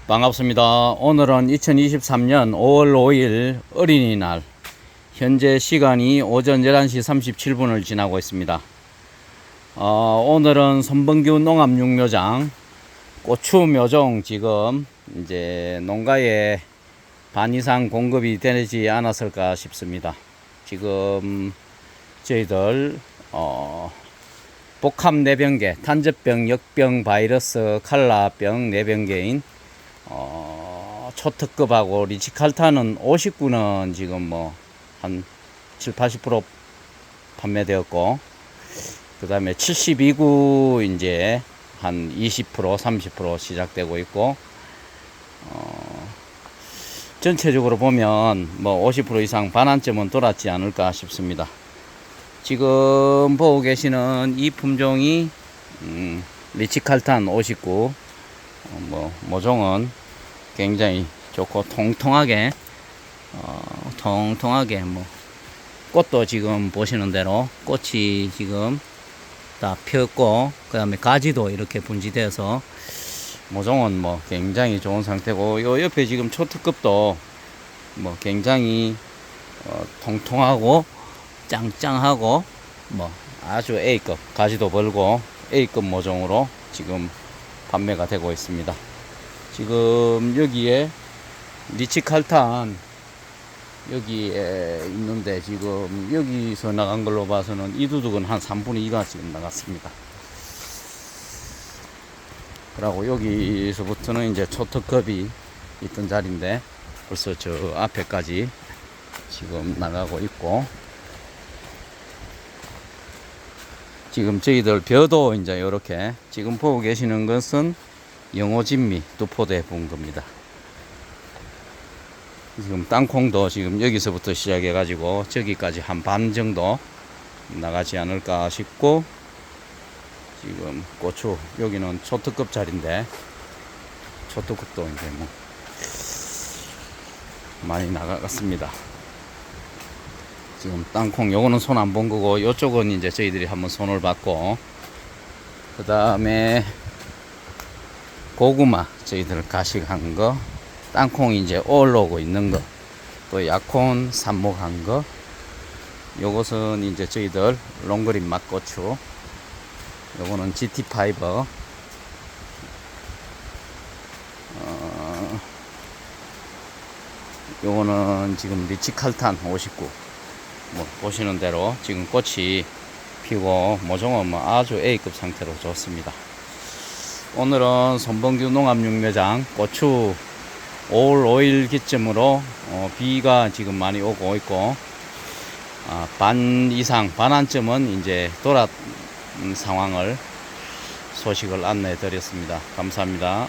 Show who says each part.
Speaker 1: 반갑습니다. 오늘은 2023년 5월 5일 어린이날, 현재 시간이 오전 11시 37분을 지나고 있습니다. 오늘은 선봉규 농업육묘장 고추 묘종 지금 이제 농가에 반 이상 공급이 되지 않았을까 싶습니다. 지금 저희들 복합 내병계, 탄저병, 역병, 바이러스, 칼라병 내병계인 초특급하고 리치칼타는 59는 지금 뭐 한 7, 80% 판매되었고, 그 다음에 72구 이제 한 20%, 30% 시작되고 있고, 전체적으로 보면 뭐 50% 이상 반환점은 돌았지 않을까 싶습니다. 지금 보고 계시는 이 품종이 리치칼탄 59, 모종은 굉장히 좋고 통통하게 뭐 꽃도 지금 보시는 대로 꽃이 지금 다 폈고, 그 다음에 가지도 이렇게 분지되어서 모종은 뭐 굉장히 좋은 상태고, 요 옆에 지금 초특급도 뭐 굉장히 통통하고 짱짱하고 뭐 아주 A급, 가지도 벌고 A급 모종으로 지금 판매가 되고 있습니다. 지금 여기에 리치칼탄 여기에 있는데, 지금 여기서 나간 걸로 봐서는 이 두둑은 한 3분의 2가 지금 나갔습니다. 그리고 여기서부터는 이제 초특급이 있던 자리인데 벌써 저 앞에까지 지금 나가고 있고, 지금 저희들 벼도 이제 이렇게 지금 보고 계시는 것은 영호진미 두포대 본 겁니다. 지금 땅콩도 지금 여기서부터 시작해 가지고 저기까지 한 반 정도 나가지 않을까 싶고, 지금 고추 여기는 초특급 자리인데 초특급도 이제 뭐 많이 나갔습니다. 지금 땅콩 요거는 손 안 본 거고, 요쪽은 이제 저희들이 한번 손을 봤고, 그 다음에 고구마 저희들 가식한 거, 땅콩 이제 올라오고 있는 거, 또 약혼 삽목한 거, 요것은 이제 저희들 롱그린 맛고추, 요거는 GT5, 요거는 지금 리치칼탄 59. 뭐 보시는 대로 지금 꽃이 피고 모종은 뭐 아주 A급 상태로 좋습니다. 오늘은 선봉규 농업육묘장 고추 5월 5일 기점으로 비가 지금 많이 오고 있고, 반 이상 반환점은 이제 돌았 상황을 소식을 안내해 드렸습니다. 감사합니다.